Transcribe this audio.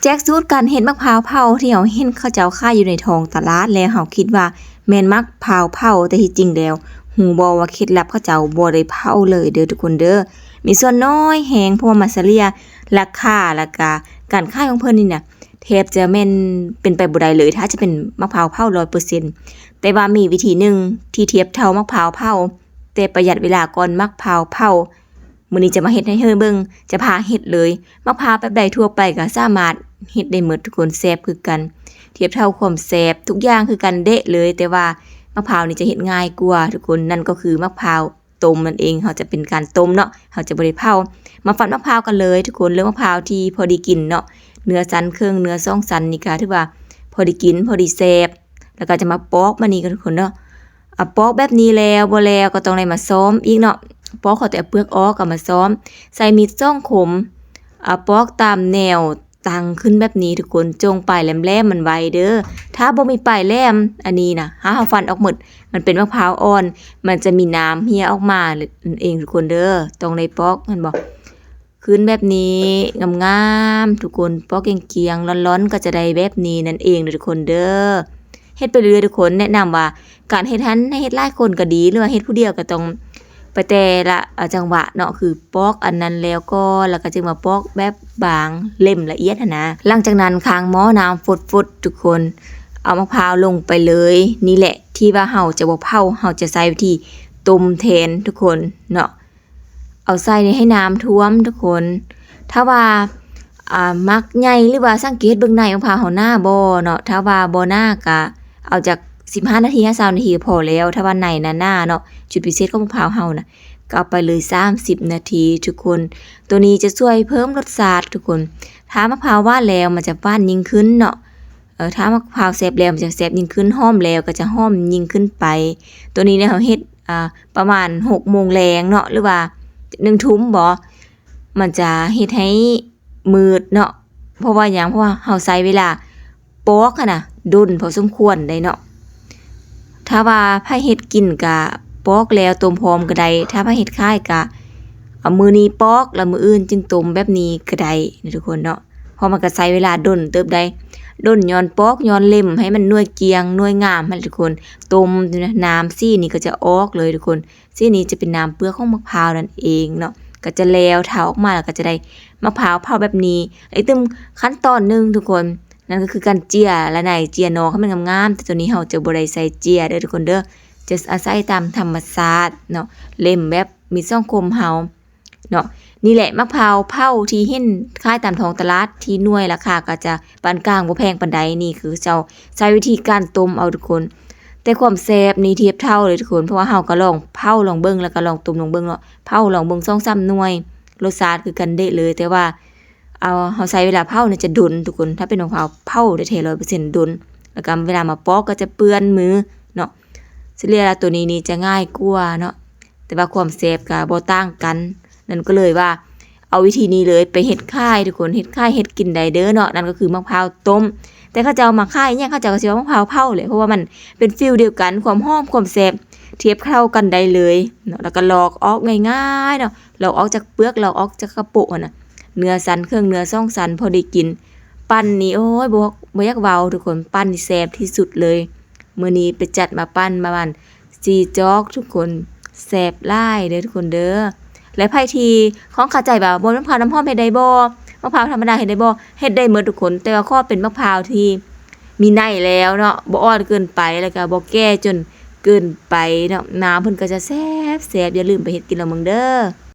แจ็คสูตรการเฮ็ดมะพร้าวเผาที่เราเห็นเขาเจ้าขายอยู่ในท้องตลาดแล้วเราคิดว่าแม่นมะพร้าวเผาแต่ที่จริงแล้วหูบ่ว่าเคล็ดลับเขาเจ้าบ่ได้เผาเลยเด้อทุกคนเด้อมีส่วนน้อยแฮงเพราะว่ามัสเลียราคาแล้วก็การขายของเพิ่นนี่น่ะแทบจะแม่นเป็นไปบ่ได้เลยถ้าจะเป็นมะพร้าวเผา 100% แต่ว่ามีวิธีหนึ่งที่เทียบเท่ามะพร้าวเผาแต่ประหยัดเวลาก่อนมะพร้าวเผามื้อนี้จะมาเฮ็ดให้เบิ่งจะพาเฮ็ดเลยมะพร้าวแบบใดทั่วไปก็สามารถเฮ็ดได้หมดทุกคนแซ่บคือกันเทียบเท่าความแซ่บทุกอย่างคือกันเดะเลยแต่ว่ามะพร้าวนี่จะเฮ็ดง่ายกว่าทุกคนนั่นก็คือมะพร้าวต้มนั่นเองเฮาจะเป็นการต้มเนาะเฮาจะบ่ได้เผามาฟันมะพร้าวกันเลยทุกคนเลือกมะพร้าวที่พอดีกินเนาะเนื้อสันครึ่งเนื้อ2สันนี่ก็ถือว่าพอดีกินพอดีแซ่บแล้วก็จะมาปอกมานี่กันทุกคนเนาะปอกแบบนี้แล้วบ่แล้วก็ต้องได้มาซ้อมอีกเนาะปอกเขาแต่เปลือกออกก็มาซ้อมใส่มีดจ้องคมปอกตามแนวตั้งขึ้นแบบนี้ทุกคนจงปลายแหลมๆมันไว้เด้อถ้าบ่มีปลายแหลมอันนี้นะเฮาฟันออกหมดมันเป็นมะพร้าวอ่อนมันจะมีน้ำเหี่ยออกมานั่นเองทุกคนเด้อต้องได้ปอกมันบ่ขึ้นแบบนี้งามๆทุกคนปอกเกียงๆร้อนๆก็จะได้แบบนี้นั่นเองทุกคนเด้อเฮ็ดไปเรื่อยๆทุกคนแนะนำว่าการเฮ็ดหันให้เฮ็ดหลายคนก็ดีหรือว่าเฮ็ดผู้เดียวก็ต้องไปแต่ละจังหวะเนาะคือปอกอันนั้นแล้วก็แล้วก็จึงมาปอกแบบบางเล่มละเอียดนะหลังจากนั้นค้างหม้อน้ำฟดๆทุกคนเอามะพร้าวลงไปเลยนี่แหละที่ว่าเฮาจะบ่เผาเฮาจะใส่วิธีต้มแทนทุกคนเนาะเอาใส่ให้น้ำท่วมทุกคนถ้าว่ามักใหญ่หรือว่าสังเกตเบิ่งในมะพร้าวเฮาหน้าบ่เนาะถ้าว่าบ่หน้าก็เอาจาก15นาที20นาทีพอแล้วถ้าว่าในหน้าเนาะจุดพิเศษของมะพร้าวเฮานะก็เอาไปเลย30นาทีทุกคนตัวนี้จะช่วยเพิ่มรสชาติทุกคนถ้ามะพร้าวหวานแล้วมันจะหวานยิ่งขึ้นเนาะถ้ามะพร้าวแซ่บแล้วมันจะแซ่บยิ่งขึ้นหอมแล้วก็จะหอมยิ่งขึ้นไปตัวนี้เนี่ยเฮาเฮ็ดประมาณ 6 โมงแลงเนาะหรือว่า1 ทุ่มบ่มันจะเฮ็ดให้มืดเนาะเพราะว่าหยังเพราะว่าเฮาใช้เวลาปอกอะนะดุนพอสมควรได้เนาะถ้าว่าไผเฮ็ดกินก็ปอกแล้วต้มพร้อมก็ได้ถ้าไผเฮ็ดขายก็เอามื้อนี้ปอกแล้วมื้ออื่นจึงต้มแบบนี้ก็ได้นะทุกคนเนาะเพราะมันก็ใช้เวลาดนเติบได้ดนย้อนปอกย้อนเล็มให้มันหน่วยเกียงหน่วยงามให้ทุกคนต้มน้ำซี่นี่ก็จะออกเลยทุกคนซี่นี้จะเป็นน้ำเปลือกของมะพร้าวนั่นเองเนาะก็จะแล้วเท้าออกมาแล้วก็จะได้มะพร้าวเผาแบบนี้ไอ้ตึมขั้นตอนนึงทุกคนนั่นก็คือการเจียและในเจียนอกให้มันงามๆแต่ตัวนี้เฮาจะบ่ได้ใส่เจียเด้อทุกคนเด้อจะอาศัยตามธรรมชาติเนาะเล่มแบบมีซ่องคมเฮาเนาะนี่แหละมะพร้าวเผาที่เห็นขายตามท้องตลาดที่หน่วยราคาก็จะปานกลางบ่แพงปานใดนี่คือเจ้าใช้วิธีการต้มเอาทุกคนแต่ความแซ่บนี่เทียบเท่าเลยทุกคนเพราะว่าเฮาก็ลองเผาลองเบิ่งแล้วก็ลองต้มลองเบิ่งเนาะเผาลองเบิ่ง2-3หน่วยรสชาติคือกันเดะเลยแต่ว่าเฮาใช้เวลาเผาเนี่ยจะดนทุกคนถ้าเป็นมะพร้าวเผาแท้ๆ 100% ดนแล้วก็เวลามาปอกก็จะเปื้อนมือเนาะสิเรียกตัวนี้นี่จะง่ายกว่าเนาะแต่ว่าความแซ่บก็บ่ต่างกันนั่นก็เลยว่าเอาวิธีนี้เลยไปเฮ็ดค่ายทุกคนเฮ็ดค่ายเฮ็ดกินได้เด้อเนาะนั่นก็คือมะพร้าวต้มแต่เขาจะเอามาค่ายเนี่ยเขาจะก็สิว่ามะพร้าวเผาเลยเพราะว่ามันเป็นฟีลเดียวกันความหอมความแซ่บเทียบเข้ากันได้เลยเนาะแล้วก็ลอกออกง่ายๆเนาะลอกออกจากเปลือกลอกออกจากกระปุกน่ะเนื้อสันเครื่องเนื้อ2สันพอได้กินปั้นนี่โอ้ยบ่อยากเว้าทุกคนปั้นนี่แซ่บที่สุดเลยมื้อนี้ไปจัดมาปั้นมาบ้าน4จอกทุกคนแซ่บหลายเด้อทุกคนเด้อและไผที่ของเข้าใจแบบบ่มะพร้าวน้ำหอมเฮ็ดได้บ่มะพร้าวธรรมดาเฮ็ดได้บ่เฮ็ดได้หมดทุกคนแต่ว่าขอเป็นมะพร้าวที่มีในแล้วเนาะบ่อ่อนเกินไปแล้วก็บ่แก่จนเกินไปเนาะน้ำเพิ่นก็จะแซ่บๆอย่าลืมไปเฮ็ดกินเอาเบิ่งเด้อ